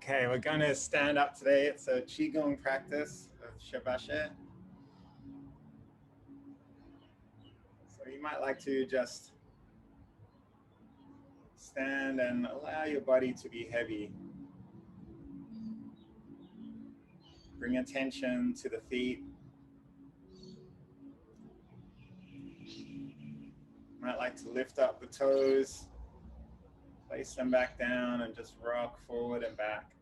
Okay, we're going to stand up today. It's a Qigong practice of Shabasha. So you might like to just stand and allow your body to be heavy. Bring attention to the feet. You might like to lift up the toes, place them back down, and just rock forward and back.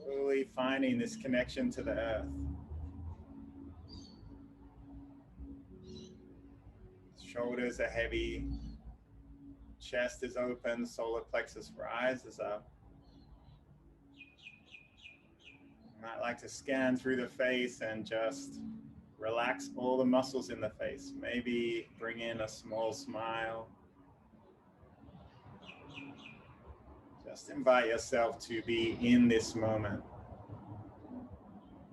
Slowly finding this connection to the earth. Shoulders are heavy, chest is open, solar plexus rises up. You might like to scan through the face and just relax all the muscles in the face. Maybe bring in a small smile. Just invite yourself to be in this moment.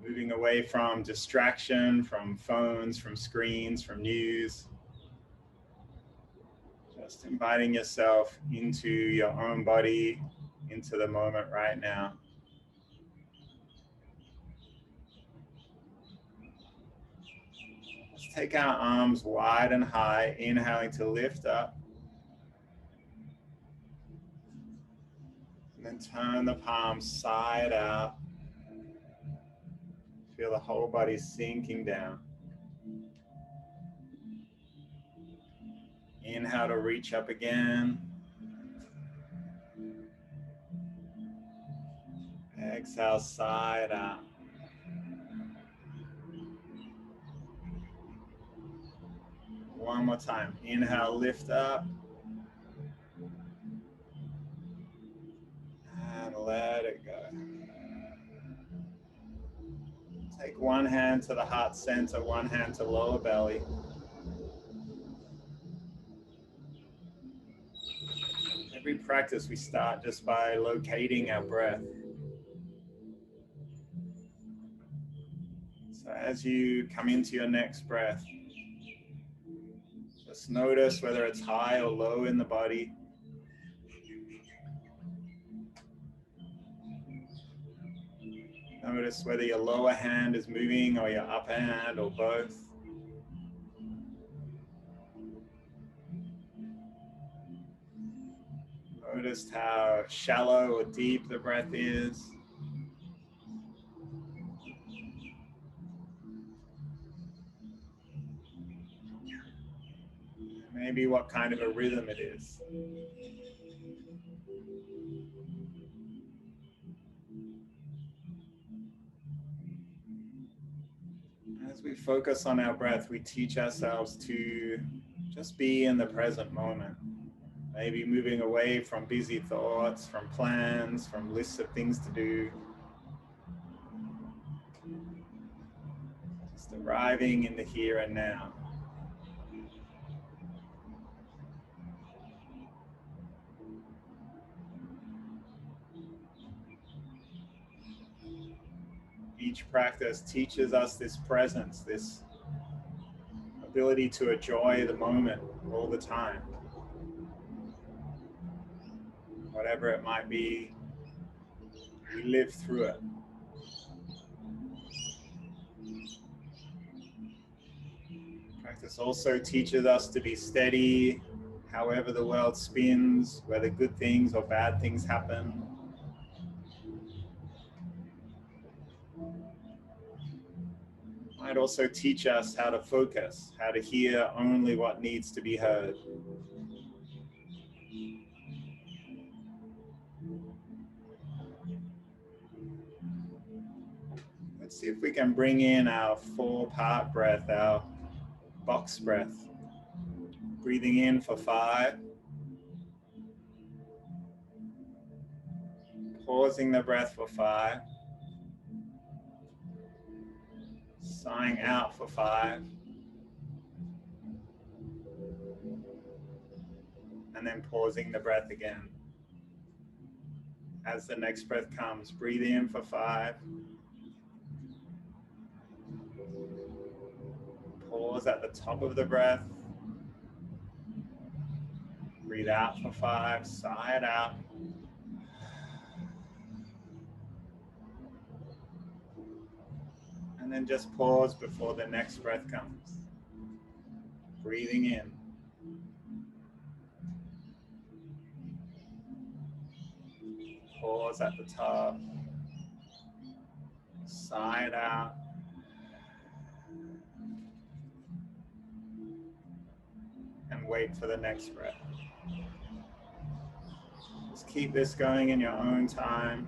Moving away from distraction, from phones, from screens, from news. Just inviting yourself into your own body, into the moment right now. Let's take our arms wide and high, inhaling to lift up. And then turn the palms side out. Feel the whole body sinking down. Inhale to reach up again. Exhale, side out. One more time. Inhale, lift up. And let it go. Take one hand to the heart center, one hand to lower belly. Every practice we start just by locating our breath. So as you come into your next breath, just notice whether it's high or low in the body. Notice whether your lower hand is moving or your upper hand or both. Notice how shallow or deep the breath is. Maybe what kind of a rhythm it is. As we focus on our breath, we teach ourselves to just be in the present moment. Maybe moving away from busy thoughts, from plans, from lists of things to do. Just arriving in the here and now. Each practice teaches us this presence, this ability to enjoy the moment all the time. Whatever it might be, we live through it. Practice also teaches us to be steady, however the world spins, whether good things or bad things happen. Might also teach us how to focus, how to hear only what needs to be heard. Let's see if we can bring in our 4-part breath, our box breath. Breathing in for 5. Pausing the breath for 5. Sighing out for 5. And then pausing the breath again. As the next breath comes, breathe in for 5. Pause at the top of the breath. Breathe out for 5, sigh it out. And then just pause before the next breath comes. Breathing in. Pause at the top. Sigh it out. And wait for the next breath. Just keep this going in your own time.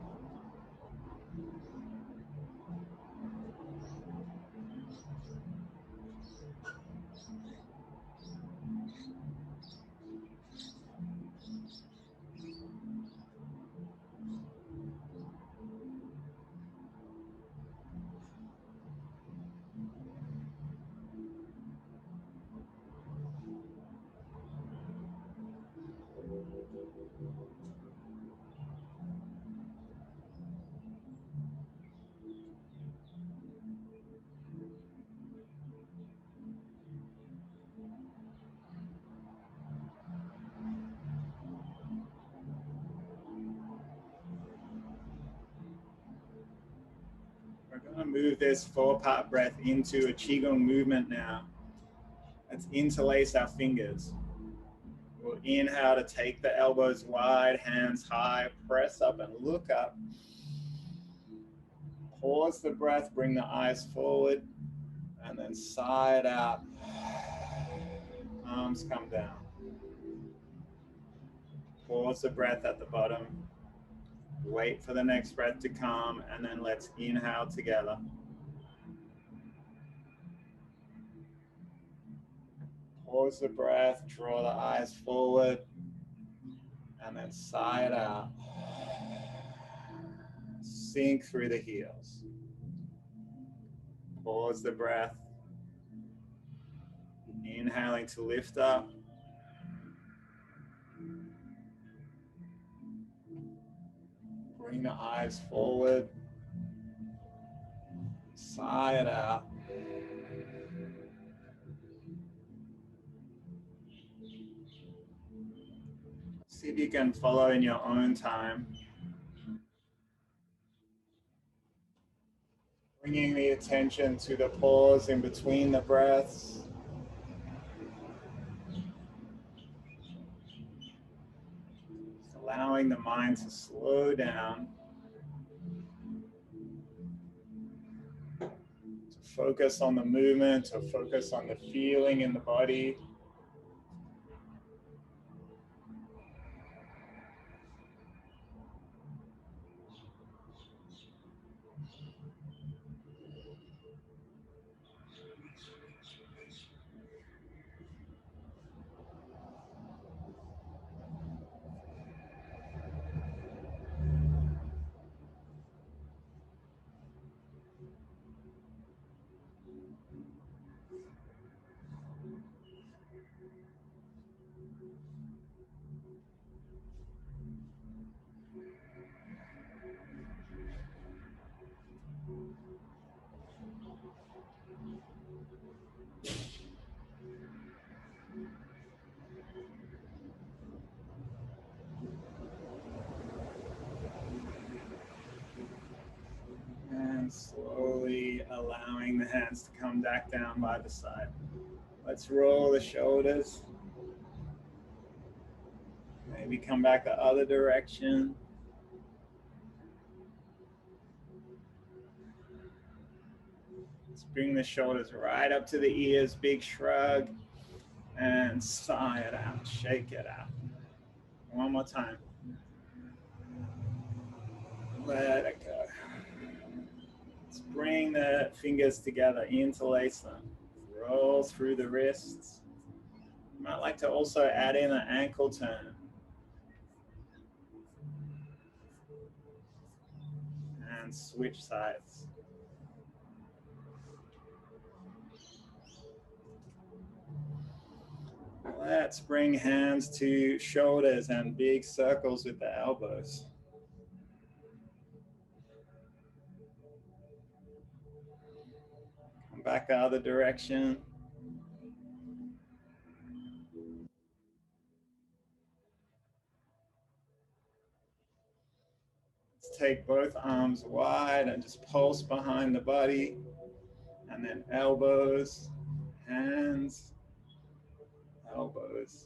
We're going to move this 4-part breath into a Qigong movement now. Let's interlace our fingers. We'll inhale to take the elbows wide, hands high, press up and look up. Pause the breath, bring the eyes forward, and then sigh it out. Arms come down. Pause the breath at the bottom. Wait for the next breath to come, and then let's inhale together. Pause the breath, draw the eyes forward, and then sigh it out. Sink through the heels. Pause the breath. Inhaling to lift up. Bring the eyes forward. Sigh it out. See if you can follow in your own time. Bringing the attention to the pause in between the breaths. Allowing the mind to slow down. To focus on the movement, to focus on the feeling in the body. And slowly allowing the hands to come back down by the side. Let's roll the shoulders. Maybe come back the other direction. Let's bring the shoulders right up to the ears, big shrug, and sigh it out, shake it out. One more time. Let it go. Let's bring the fingers together, interlace them. Roll through the wrists. You might like to also add in an ankle turn. And switch sides. Let's bring hands to shoulders and big circles with the elbows. Come back the other direction. Let's take both arms wide and just pulse behind the body. And then elbows, hands, elbows.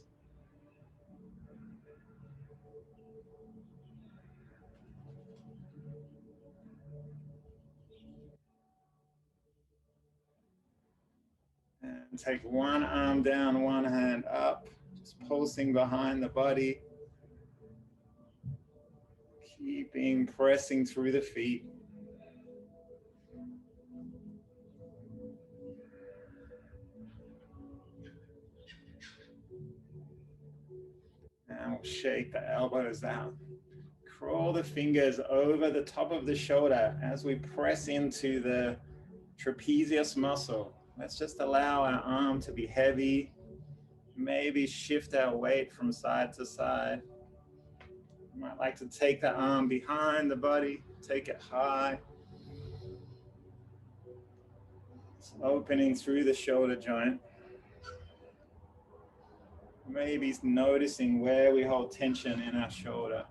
And take one arm down, one hand up, just pulsing behind the body. Keeping pressing through the feet. And we'll shake the elbows out. Crawl the fingers over the top of the shoulder as we press into the trapezius muscle. Let's just allow our arm to be heavy. Maybe shift our weight from side to side. You might like to take the arm behind the body, take it high. It's opening through the shoulder joint. Maybe noticing where we hold tension in our shoulder.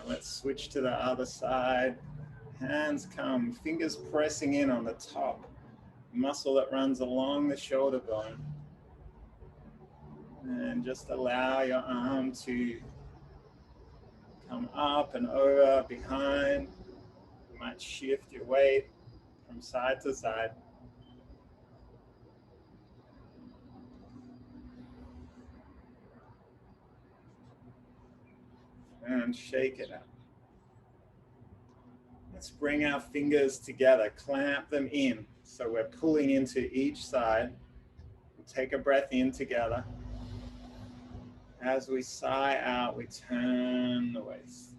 Let's switch to the other side. Hands come, fingers pressing in on the top muscle that runs along the shoulder bone. And just allow your arm to come up and over, behind. You might shift your weight from side to side. And shake it out. Let's bring our fingers together, clamp them in. So we're pulling into each side. We'll take a breath in together. As we sigh out, we turn the waist.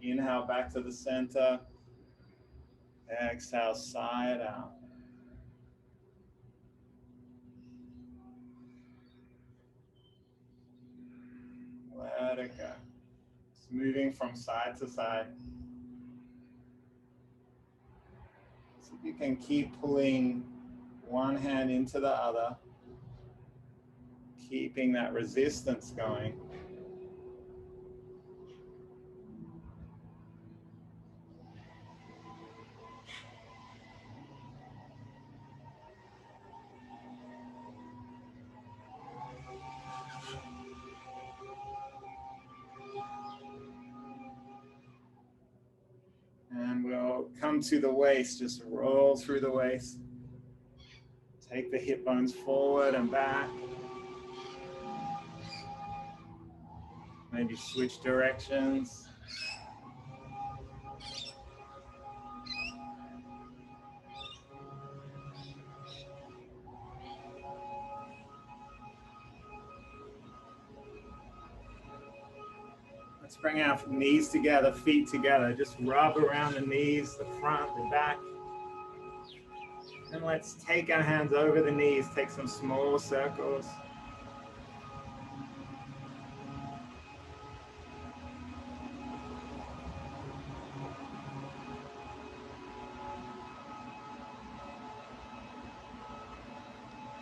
Inhale back to the center. Exhale, sigh it out. Let it go. Just moving from side to side. So you can keep pulling one hand into the other, keeping that resistance going. And we'll come to the waist, just roll through the waist. Take the hip bones forward and back. Maybe switch directions. Let's bring our knees together, feet together. Just rub around the knees, the front, the back. And let's take our hands over the knees, take some small circles.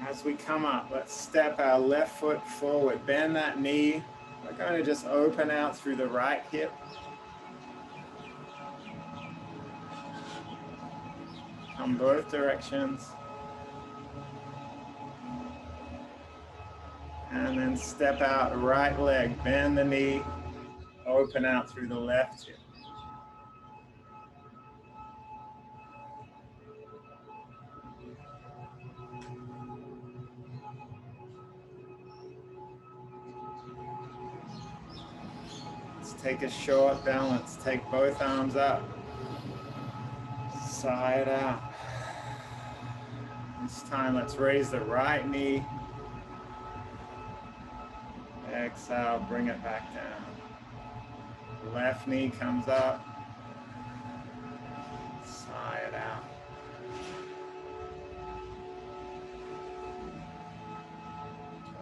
As we come up, let's step our left foot forward, bend that knee. We're going to just open out through the right hip. Come both directions. And then step out right leg, bend the knee, open out through the left hip. Let's take a short balance, take both arms up, sigh it out. This time let's raise the right knee. Exhale, bring it back down. Left knee comes up. Sigh it out.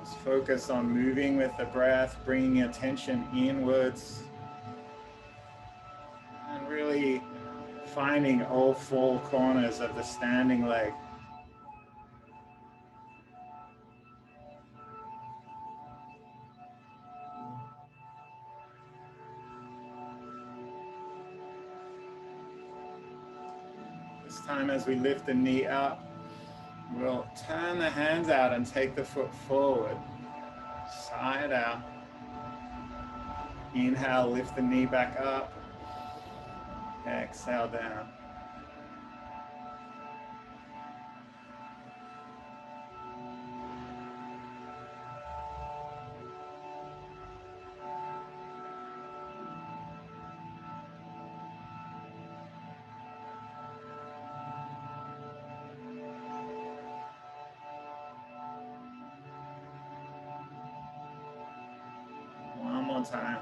Just focus on moving with the breath, bringing attention inwards. And really finding all four corners of the standing leg. time as we lift the knee up, we'll turn the hands out and take the foot forward. Side out. Inhale, lift the knee back up. Exhale down. One more time.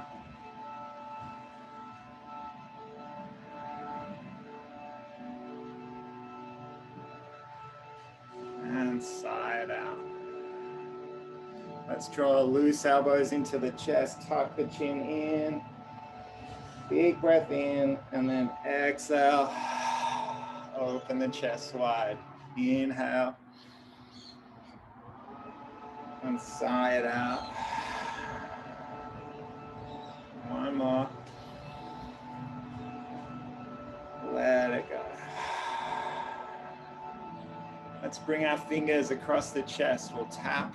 And side out. Let's draw loose elbows into the chest, tuck the chin in. Big breath in, and then exhale. Open the chest wide. Inhale. And sigh out. One more. Let it go. Let's bring our fingers across the chest. We'll tap.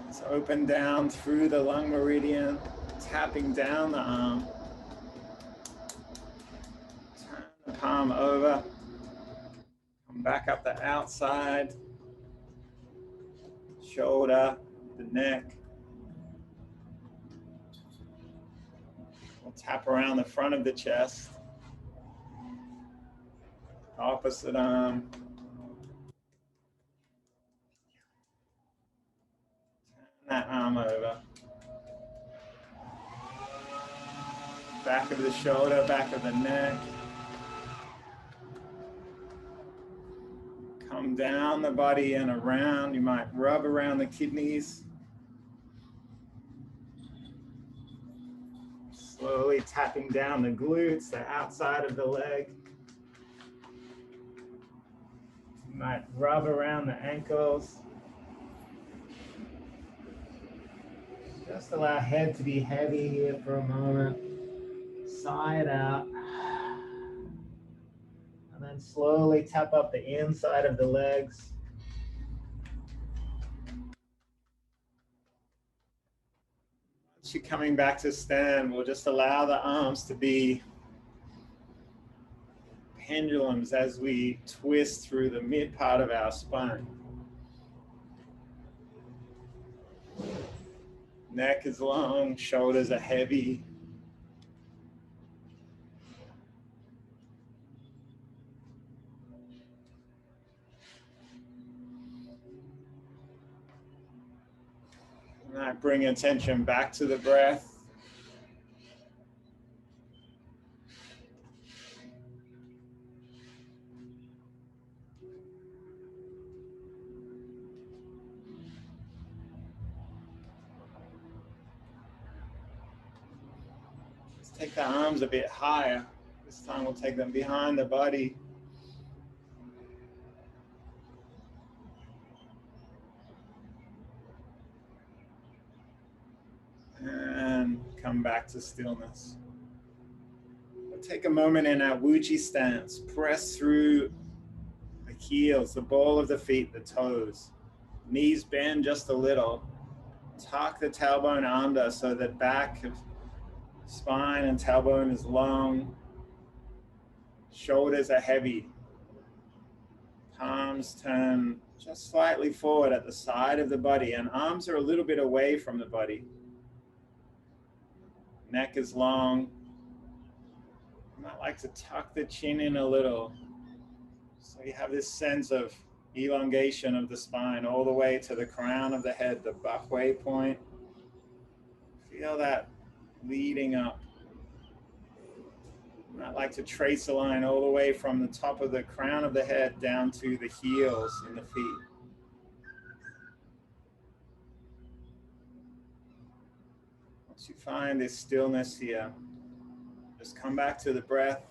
Let's open down through the lung meridian, tapping down the arm. Turn the palm over. Come back up the outside. Shoulder, the neck. We'll tap around the front of the chest. Opposite arm. Turn that arm over. Back of the shoulder, back of the neck. Come down the body and around. You might rub around the kidneys. Slowly tapping down the glutes, the outside of the leg. You might rub around the ankles. Just allow head to be heavy here for a moment. Sigh it out. And then slowly tap up the inside of the legs. Once you're coming back to stand, we'll just allow the arms to be pendulums as we twist through the mid part of our spine. Neck is long, shoulders are heavy. And I bring attention back to the breath. Let's take the arms a bit higher. This time we'll take them behind the body. And come back to stillness. We'll take a moment in our Wuji stance. Press through the heels, the ball of the feet, the toes. Knees bend just a little. Tuck the tailbone under so that back of spine and tailbone is long. Shoulders are heavy. Palms turn just slightly forward at the side of the body, and arms are a little bit away from the body. Neck is long. You might like to tuck the chin in a little. So you have this sense of elongation of the spine all the way to the crown of the head, the buckway point. Feel that leading up. You might like to trace a line all the way from the top of the crown of the head down to the heels in the feet. Once you find this stillness here, just come back to the breath.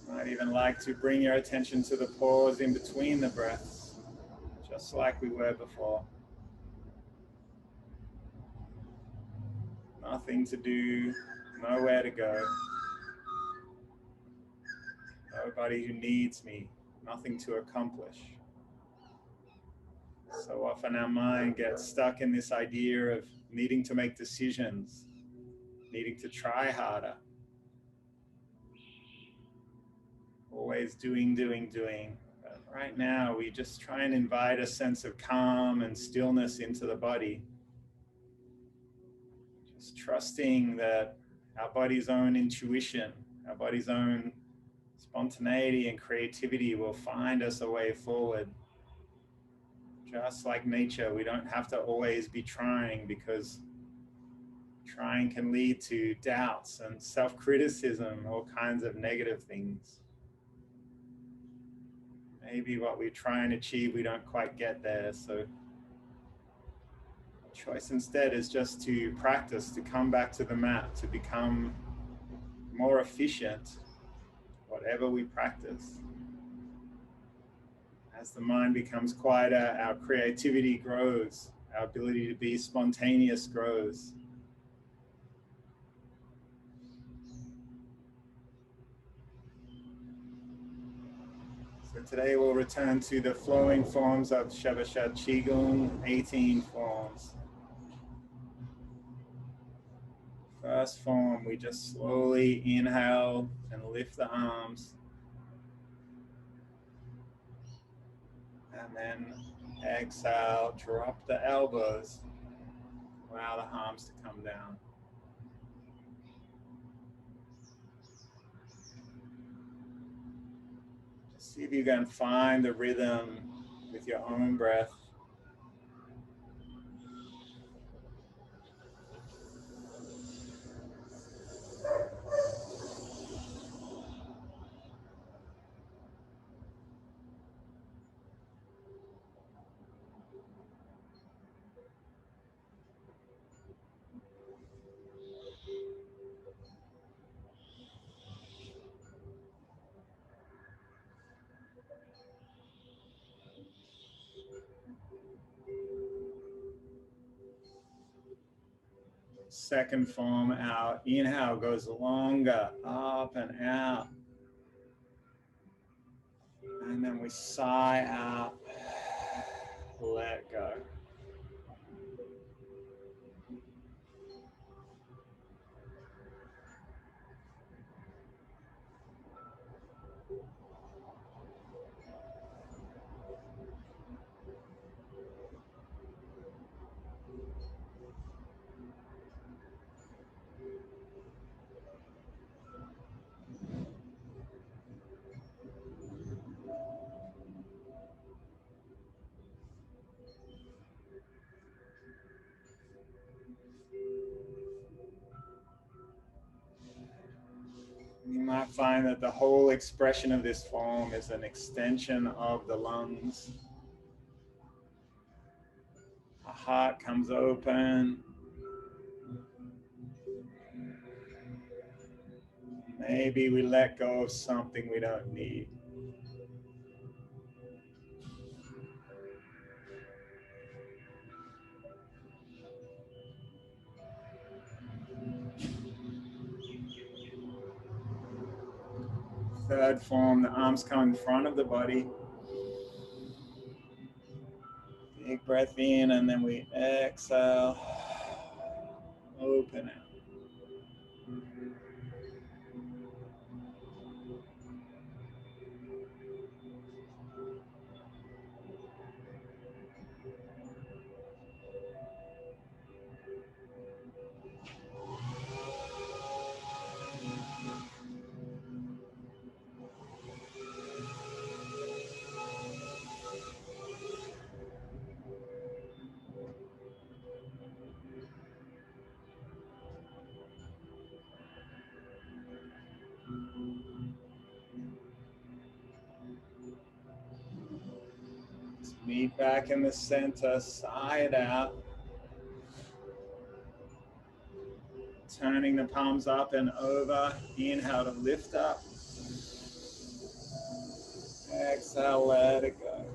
You might even like to bring your attention to the pause in between the breaths, just like we were before. Nothing to do, nowhere to go. Nobody who needs me, nothing to accomplish. So often our mind gets stuck in this idea of needing to make decisions, needing to try harder. Always doing. But right now, we just try and invite a sense of calm and stillness into the body. Just trusting that our body's own intuition, our body's own spontaneity and creativity will find us a way forward. Just like nature, we don't have to always be trying, because trying can lead to doubts and self-criticism, all kinds of negative things. Maybe what we try and achieve, we don't quite get there. So the choice instead is just to practice, to come back to the mat, to become more efficient, whatever we practice. As the mind becomes quieter, our creativity grows, our ability to be spontaneous grows. So today we'll return to the flowing forms of Shavashat Qigong, 18 forms. First form, we just slowly inhale and lift the arms. And then exhale, drop the elbows. Allow the arms to come down. Just see if you can find the rhythm with your own breath. Second form, our inhale goes longer, up and out. And then we sigh out, let go. You might find that the whole expression of this form is an extension of the lungs. The heart comes open. Maybe we let go of something we don't need. Third form, the arms come in front of the body. Big breath in, and then we exhale, open out. Meet back in the center, side out. Turning the palms up and over. Inhale to lift up. Exhale, let it go.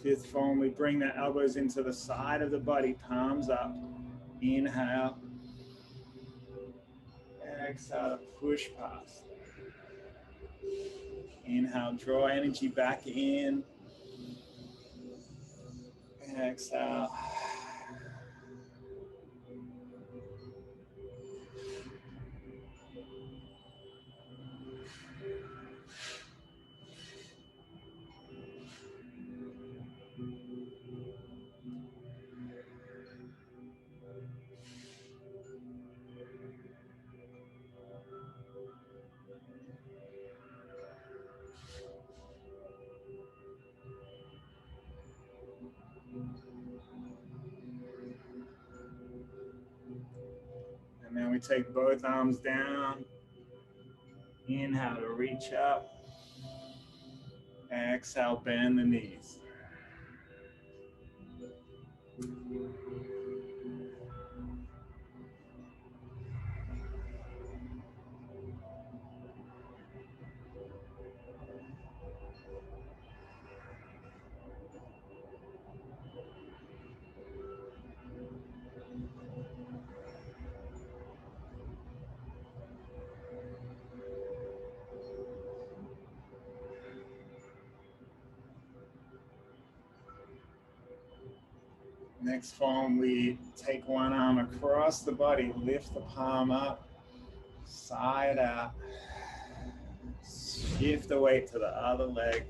Fifth form, we bring the elbows into the side of the body, palms up. Inhale. Exhale to push past. Inhale, draw energy back in. Exhale. And then we take both arms down. Inhale to reach up. Exhale, bend the knees. Next form, we take one arm across the body, lift the palm up, side out, shift the weight to the other leg.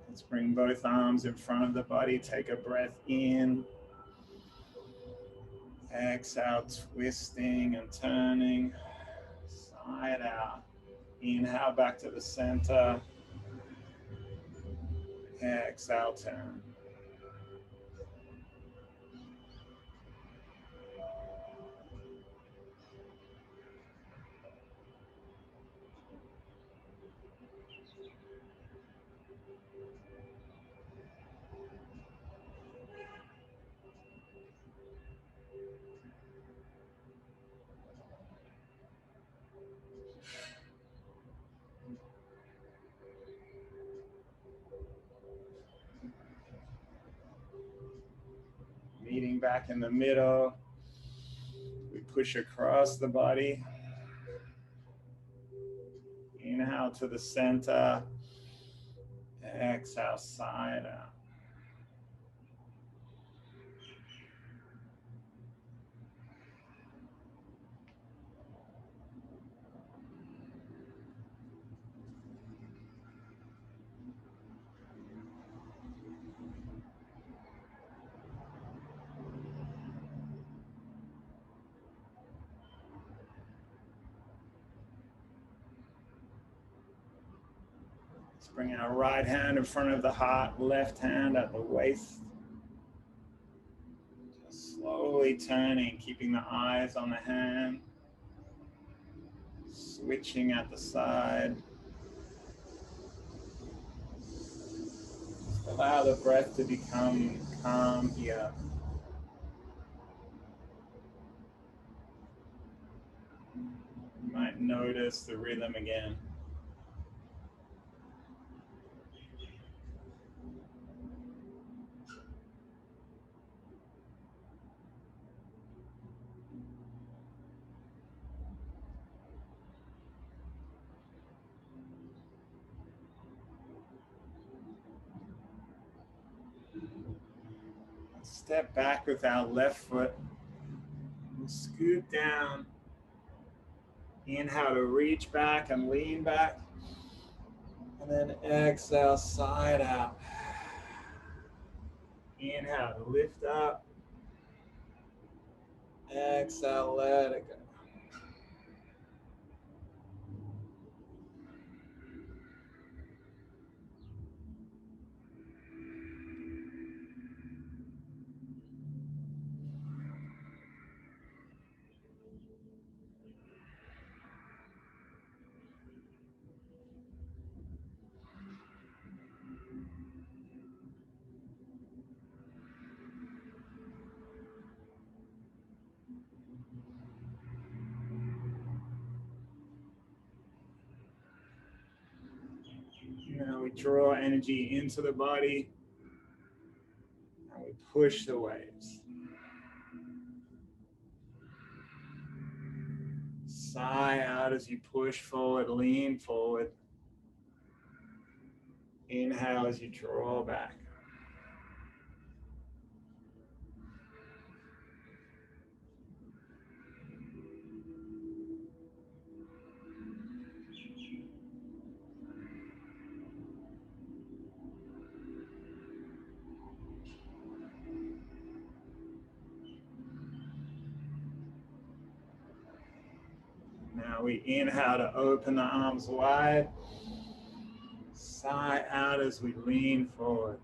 Let's bring both arms in front of the body. Take a breath in. Exhale, twisting and turning. Side out. Inhale back to the center. Exhale, turn. Meeting back in the middle. We push across the body. Inhale to the center. Exhale, side out. Let's bring our right hand in front of the heart, left hand at the waist. Just slowly turning, keeping the eyes on the hand. Switching at the side. Just allow the breath to become calm here. You might notice the rhythm again. Step back with our left foot. We'll scoot down. Inhale to reach back and lean back. And then exhale, side out. Inhale to lift up. Exhale, let it go. we draw energy into the body and we push the waves. Sigh out as you push forward, lean forward. Inhale as you draw back. Now we inhale to open the arms wide. Sigh out as we lean forward.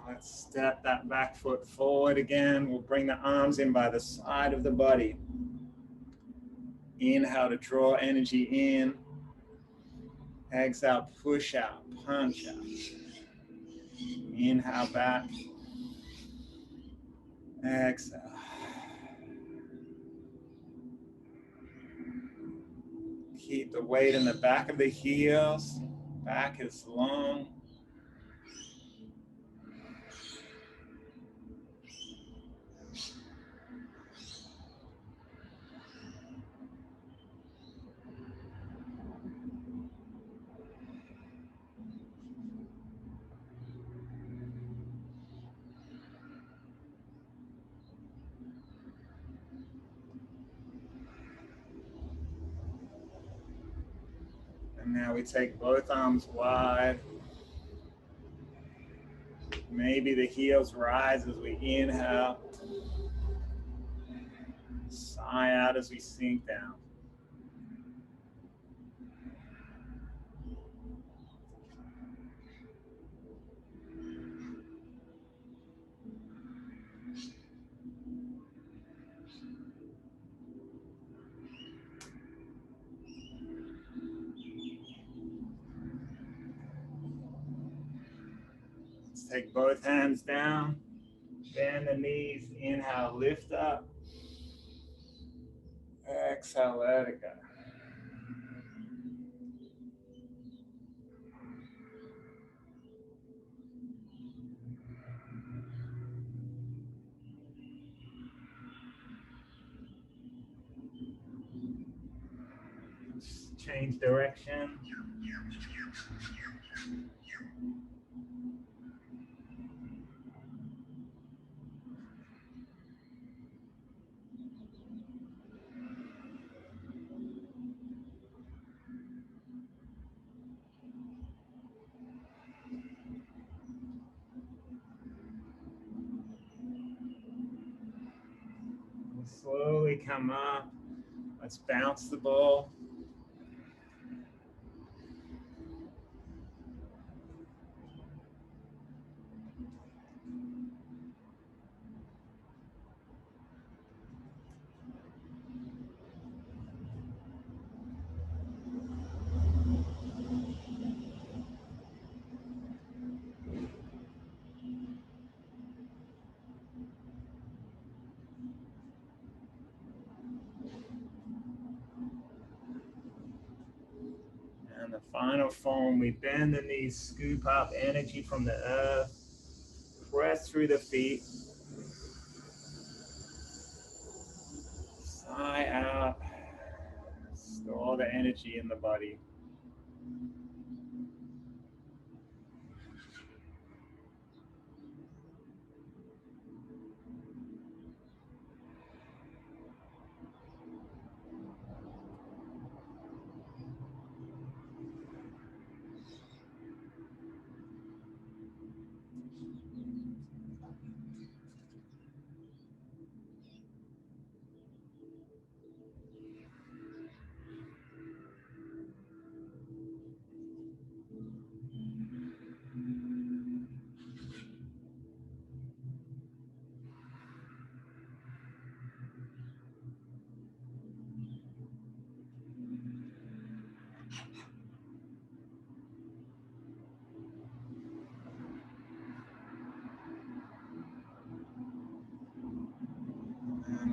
Let's step that back foot forward again. We'll bring the arms in by the side of the body. Inhale to draw energy in. Exhale, push out, punch out. Inhale back. Exhale. Keep the weight in the back of the heels. Back is long. And now we take both arms wide. Maybe the heels rise as we inhale. Sigh out as we sink down. Let's take both hands down. Bend the knees. Inhale, lift up. Exhale, let it go. Change direction. We'll slowly come up. Let's bounce the ball. And the final form, we bend the knees, scoop up energy from the earth, press through the feet, sigh out, store the energy in the body.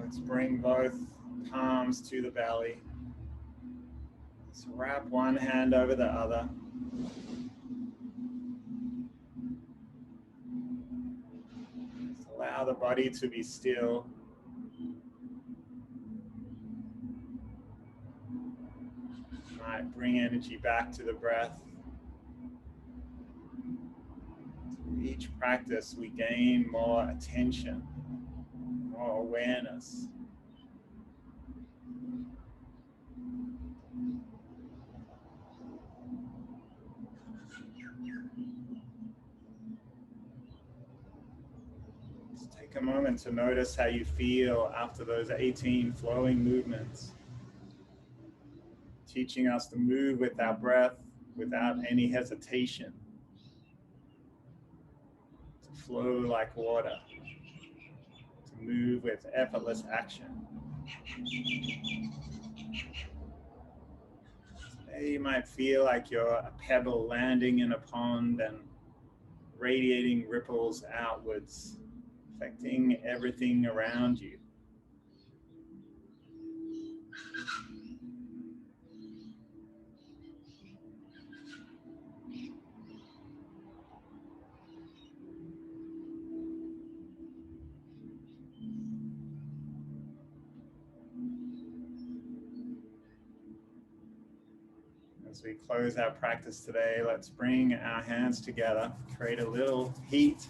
Let's bring both palms to the belly. Let's wrap one hand over the other. Just allow the body to be still. Might bring energy back to the breath. Through each practice, we gain more attention, more awareness. Just take a moment to notice how you feel after those 18 flowing movements, teaching us to move with our breath without any hesitation, to flow like water, to move with effortless action. Today you might feel like you're a pebble landing in a pond and radiating ripples outwards, affecting everything around you. As we close our practice today, let's bring our hands together, create a little heat.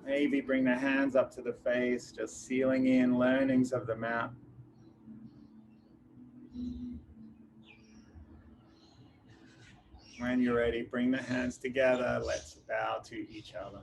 Maybe bring the hands up to the face, just sealing in learnings of the mat. When you're ready, bring the hands together. Let's bow to each other.